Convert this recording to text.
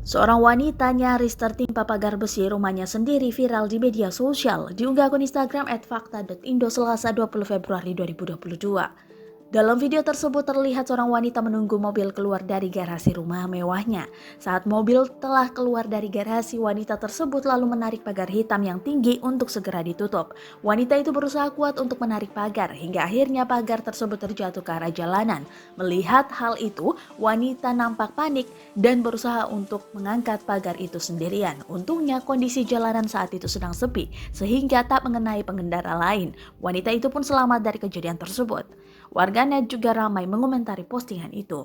Seorang wanita nyaris tertimpa pagar besi rumahnya sendiri viral di media sosial, diunggah akun Instagram @fakta.indo Selasa 20 Februari 2022. Dalam video tersebut terlihat seorang wanita menunggu mobil keluar dari garasi rumah mewahnya. Saat mobil telah keluar dari garasi, wanita tersebut lalu menarik pagar hitam yang tinggi untuk segera ditutup. Wanita itu berusaha kuat untuk menarik pagar hingga akhirnya pagar tersebut terjatuh ke arah jalanan. Melihat hal itu, wanita nampak panik dan berusaha untuk mengangkat pagar itu sendirian. Untungnya kondisi jalanan saat itu sedang sepi sehingga tak mengenai pengendara lain. Wanita itu pun selamat dari kejadian tersebut. Warganet juga ramai mengomentari postingan itu.